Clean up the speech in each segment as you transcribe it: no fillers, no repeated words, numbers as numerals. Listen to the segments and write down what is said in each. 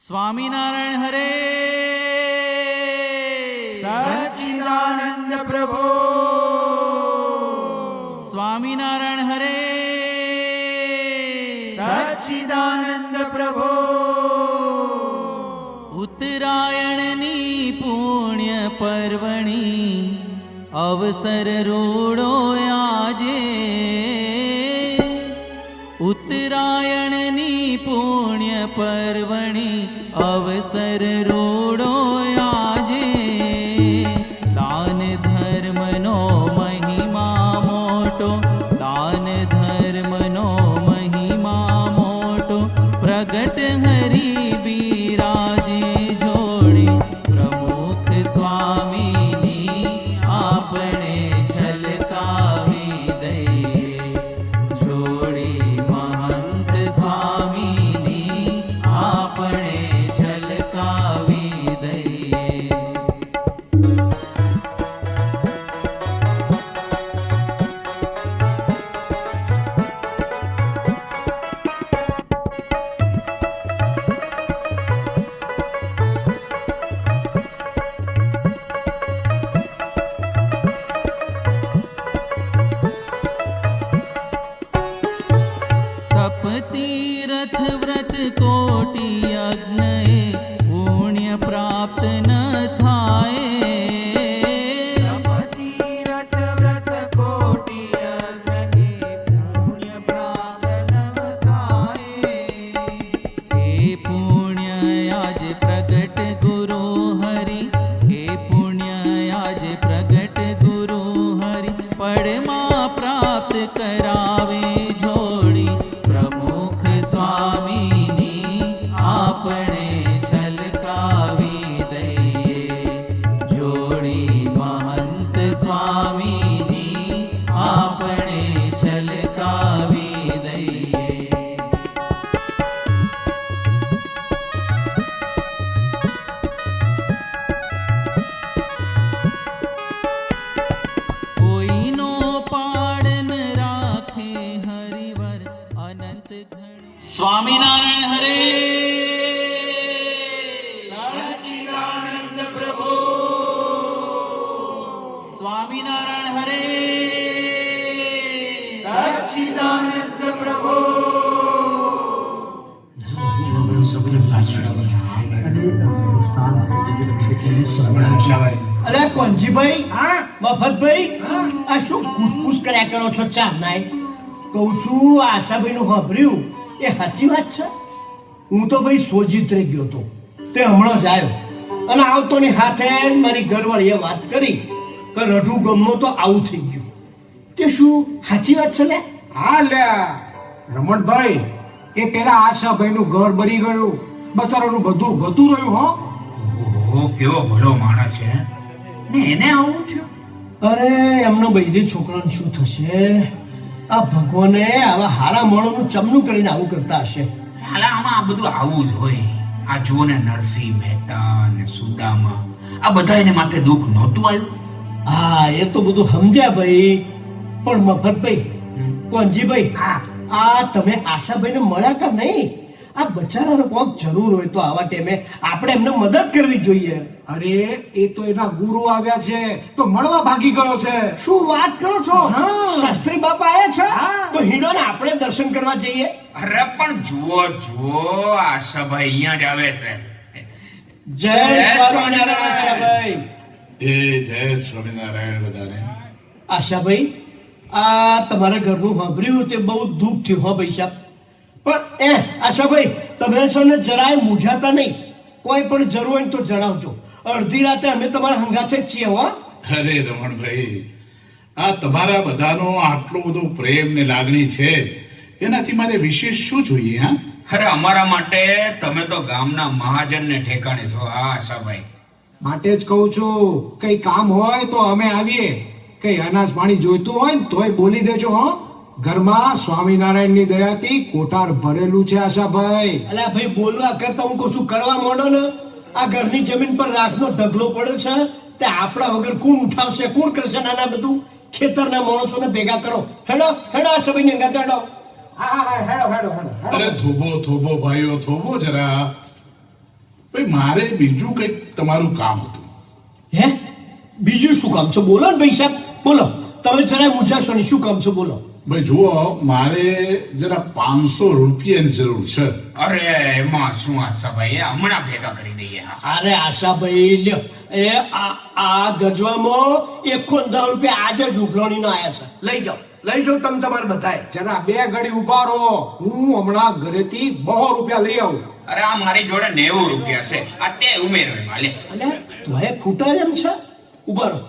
સ્વામિનારાયણ હરે સચ્ચિદાનંદ પ્રભુ સ્વામિનારાયણ હરે સચ્ચિદાનંદ પ્રભુ ઉત્તરાયણની પુણ્ય પર્વણી અવસર રૂડો આજે ઉત્તરાયણની પુણ્ય પર્વણી અવસર રૂડો આજે દાન ધર્મનો મહિમા મોટો દાન ધર્મનો મહિમા મોટો પ્રગટ હરી બિરાજે જોડી પ્રમુખ સ્વામીની આપણે છલકાવી દઈએ જોડી મહંત સ્વામીની આપણે છલકાવી દઈએ તપ તીરથ વ્રત કોટી યજ્ઞ પુણ્ય પ્રાપ્ત ન થાય તીરથ વ્રત કોટી યજ્ઞ પુણ્ય પ્રાપ્ત ન થાય એ પુણ્ય આજ પ્રગટ ગુરુ હરિ એ પુણ્ય આજ પ્રગટ ગુરુ હરિ પડમાં પ્રાપ્ત કરાવે જોડી પ્રમુખ સ્વામીની આપણે છલકાવી દઈએ જોડી મહંત સ્વામીની આપણે છલકાવી દઈએ કોઈનો પાડ ન રાખે હરિવર અનંત ઘણ સ્વામિનારાયણ હરે સચ્ચિદાનંદ પ્રભુ સ્વામિનારાયણ હરે સચ્ચિદાનંદ પ્રભુ અરે કોંજીભાઈ મફતભાઈ આ શું કુસકુસ કર્યા કરો છો ચાર નાય કહું છું આશાભાઈ નું સાંભળ્યું એ સાચી વાત છે હું તો ભાઈ સોજીત રહી ગયો તો તે હમણાં જ આવ્યો અને આવતો ની હાથે જ મારી ઘરવાળીએ વાત કરી કે રઢુ ગમનો તો આવું થઈ ગયું તે શું સાચી વાત છે લે હા લ્યા રમણભાઈ એ પેલા આશાભાઈ નું ઘર બરી ગયું બચારાનું બધું ગતું રહ્યું હો ઓહો કેવો ભલો માણસ છે ને એને આવું થયું અરે એમનો બૈરી છોકરાનું શું થશે આ ભગવાને આવા હારા મોણોનું ચમનું કરીને આવું કરતા હશે હાલા આમાં આ બધું આવું જ હોય આ જુઓ ને નરસિંહ મહેતા ને સુદામા આ બધા એને માથે દુઃખ નહોતું આવ્યું હા એ તો બધું સમજ્યા ભાઈ પણ મફતભાઈ કોંજીભાઈ આ તમે આશાભાઈને મળ્યા કે નહીં આ બચારાનો કોક જરૂર હોય તો આવા ટાઈમે આપણે એમને મદદ કરવી જોઈએ અરે એ તો એના ગુરુ આવ્યા છે તો મળવા ભાગી ગયો છે શું વાત કરો છો હા. શાસ્ત્રી બાપા આયા છે તો હિડોને આપણે દર્શન કરવા જઈએ અરે પણ જુઓ આશાભાઈ અહીંયા જ આવે છે જય સ્વામિનારાયણ આશાભાઈ જય સ્વામિનારાયણ બધાને આશાભાઈ આ તમારા ઘરનું સાંભળ્યું તે બહુ દુઃખ થયું હો ભાઈ સાહેબ પણ આશાભાઈ તમે છે ને જરાય મૂંઝાતા નહીં કોઈ પણ જરૂર હોય ને તો જણાવજો અડધી રાતે અમે તમારા હંગાથે જ છીએ હો અરે રમણભાઈ આ તમારા બધાનો આટલો બધો પ્રેમ ને લાગણી છે એનાથી મારે વિશેષ શું જોઈએ હા અરે અમારા માટે તમે તો ગામના મહાજન ને ઠેકાણે છો હા આશાભાઈ માટે જ કહું છું કઈ કામ હોય તો અમે આવીએ કઈ અનાજ પાણી જોઈતું હોય ને તોય બોલી દેજો હો ઘરમાં સ્વામિનારાયણ ની દયાથી કોટાર ભરેલું છે આશાભાઈ અલા ભાઈ બોલવા કરતા હું કશું કરવા માંડો ને આ ઘરની જમીન પર રાખનો ઢગલો પડ્યો છે તે આપણા વગર કોણ ઉઠાવશે કોણ કરશે નાના બધું ખેતરના માણસોને ભેગા કરો હેડો હેડો આશાભાઈ ને હંગાથે હેડો હા હેડો હેડો હેડો અરે થોભો ભાઈઓ થોભો જરા ભાઈ મારે બીજું કંઈક તમારું કામ હતું. હે બીજું શું કામ છે બોલો ને ભાઈ સાહેબ બોલો. તમે જરાય મૂંઝાશો નહીં, શું કામ છે બોલો. ભાઈ જુઓ, મારે જરા 500 રૂપિયાની જરૂર છે. અરે એમાં શું આશાભાઈ, એ હમણાં ભેગા કરી દઈએ. હા અરે આશાભાઈ લ્યો, એ આ ગજવામાં 110 રૂપિયા આજે જ ઉઘરાણીનો આયા છે. લઈ જાઓ તમે તમારે બધાએ. જરા 2 ઘડી ઉભા રહો, હું હમણાં ઘરેથી 200 રૂપિયા લઈ આવું. અરે આ મારી જોડે 90 રૂપિયા છે, આ તે ઉમેરો એમાં લે. અલ્યા તોય ખૂટા એમ છે. ઉભા રહો,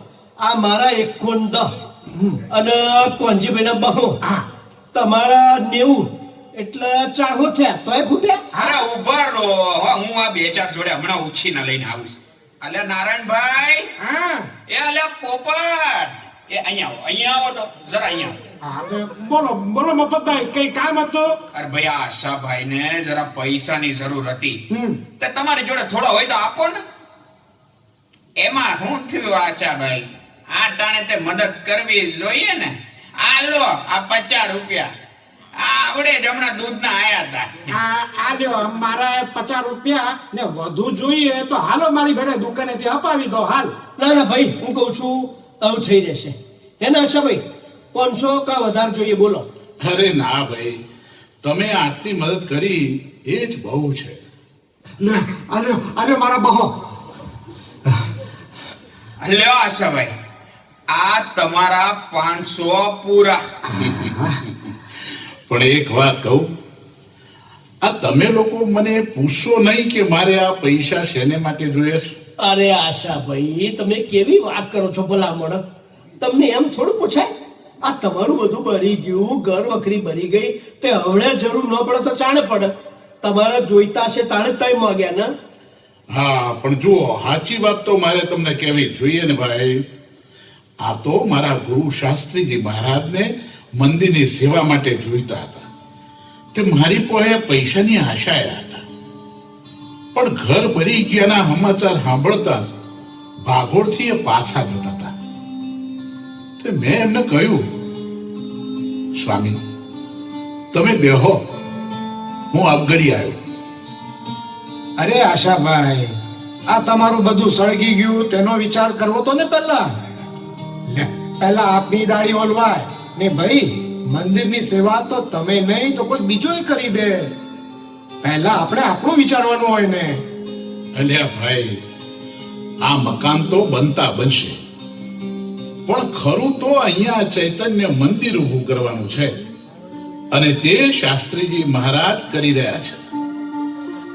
આ મારા 110 અને કોંજીભાઈના 200, તમારા 90 એટલે 400 થયા. તોય ખૂટ્યા. અરે ઉભા રહો, હું આ 2-4 જોડે હમણાં ઉછીને લઈને આવું છું. અલ્યા નારાયણભાઈ, એ અલ્યા પોપટ, એ અહીંયા આવો તો જરા અહીંયા આવો. બોલો મફતભાઈ, કઈ કામ હતું? અરે ભાઈ આ આશાભાઈ ને જરા પૈસાની જરૂર હતી, તો તમારી જોડે થોડા હોય તો આપો ને. એમાં શું થયું આશાભાઈ, આ ટાણે તે મદદ કરવી જોઈએ ને. આ લો આ 50 રૂપિયા, આ આવડે જ હમણાં દૂધના આયા હતા. આ લ્યો મારા 50 રૂપિયા ને વધુ જોઈએ તો હાલો મારી ભેડે દુકાનેથી અપાવી દો. હાલ. ના ભાઈ, હું કહું છું આવું થઈ રહેશે. હે ને આશાભાઈ, 500 કા વધારે જોઈએ બોલો. અરે ના ભાઈ, તમે આટલી મદદ કરી એ જ બહુ છે. લે આલ્યો મારા 200. લ્યો આશાભાઈ, આ તમારા 500 પૂરા. પણ એક વાત કહું, આ તમે લોકો મને પૂછશો નહીં કે મારે આ પૈસા શેને માટે જોઈએ છે? અરે આશાભાઈ, તમે કેવી વાત કરો છો ભલામણ. તમને એમ થોડું પૂછાય? આ તમારું બધું ભરી ગયું, ઘર વખરી ભરી ગઈ, તે હવે જરૂર ન પડે તો ચાણે પડે. તમારે જોઈતા છે તાણે તય માંગ્યા ને. હા પણ જુઓ, સાચી વાત તો મારે તમને કહેવી જોઈએ ને ભાઈ. આ તો મારા ગુરુ શાસ્ત્રીજી મહારાજને મંદિરની સેવા માટે જોઈતા હતા. તે મારી પાસે પૈસાની આશાએ હતા, પણ ઘર ભરી ગયાના સમાચાર સાંભળતા જ ભાગોળથી એ પાછા જતા હતા. તે મેં એમને કહ્યું, સ્વામી તમે બેહો, હું આપઘડી આવ્યો. અરે આશાભાઈ, આ તમારું બધું સળગી ગયું તેનો વિચાર કરવો તો ને પહેલા આપની દાઢી ઓલવાય ને ભાઈ. મંદિરની સેવા તો તમે નહીં તો કોઈ બીજો કરી દે. પહેલા આપણે આપણું વિચારવાનું હોય ને. અલ્યા ભાઈ, આ મકાન તો બનતા બનશે, પણ ખરું તો અહીંયા ચૈતન્ય મંદિર ઊભું કરવાનું છે, અને તે શાસ્ત્રીજી મહારાજ કરી રહ્યા છે.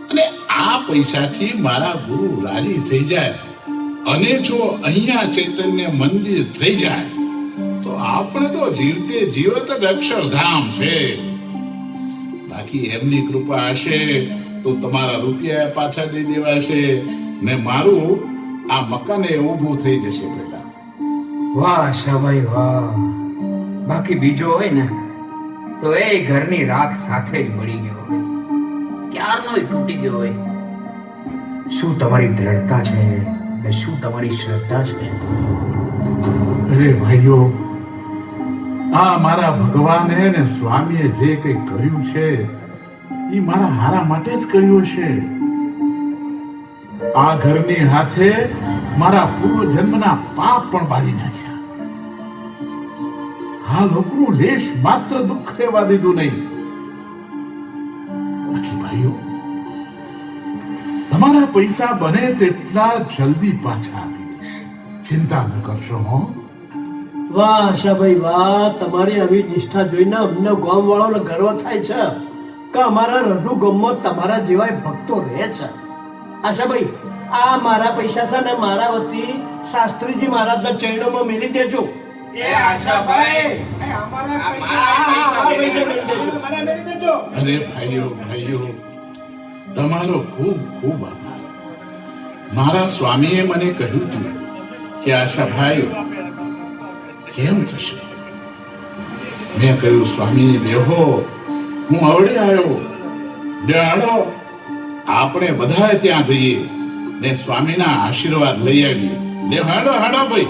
અને આ પૈસાથી મારા ગુરુ રાજી થઈ જાય, અને જો અહીંયા ચૈતન્ય મંદિર થઈ જાય તો આપણે તો જીવતે જીવત જ અક્ષરધામ છે. બાકી એમની કૃપા હશે તો તમારા રૂપિયા પાછા દઈ દેવાશે ને મારું આ મકાને ઊભું થઈ જશે. પેલા વાહ આશાભાઈ વાહ. બાકી બીજો હોય ને તો એ ઘરની રાખ સાથે જ બળી ગયો હોય, ક્યારનો તૂટી ગયો હોય. શું તમારી દ્રઢતા છે ને શું તમારી શ્રદ્ધા છે. અરે ભાઈઓ, આ મારા ભગવાને ને સ્વામીએ જે કંઈ કર્યું છે એ મારા હારા માટે જ કર્યું છે. આ ઘરની હાથે મારા પૂર્વ જન્મના પાપ પણ બાળી નાખ્યા. આ લોકોનું લેશ માત્ર દુઃખ રહેવા દીધું નહીં. બાકી ભાઈઓ, તમારા પૈસા બને તેટલા જલ્દી પાછા આપી દઈશ, ચિંતા ન કરશો. હો વાહ આશાભાઈ વાહ, તમારી આવી નિષ્ઠા જોઈને અમને ગામ વાળાનો ગર્વ થાય છે કે અમારા રઘુ ગામમાં તમારા જેવા ભક્તો રહે છે. આશાભાઈ, આ મારા પૈસા છે ને મારા વતી શાસ્ત્રીજી મહારાજના ચરણોમાં મેલી દેજો. એ આશાભાઈ, અમારા પૈસા મેલી દેજો. અરે ભાઈઓ, તમારો ખૂબ ખૂબ આભાર. મારા સ્વામીએ મને કહ્યું હતું કે આશાભાઈ કેમ થશે. મેં કહ્યું, સ્વામી બેહો, હું આવડે આવ્યો. બેહાડો, આપણે બધા ત્યાં જઈએ ને સ્વામીના આશીર્વાદ લઈ આવીએ. હાડો ભાઈ.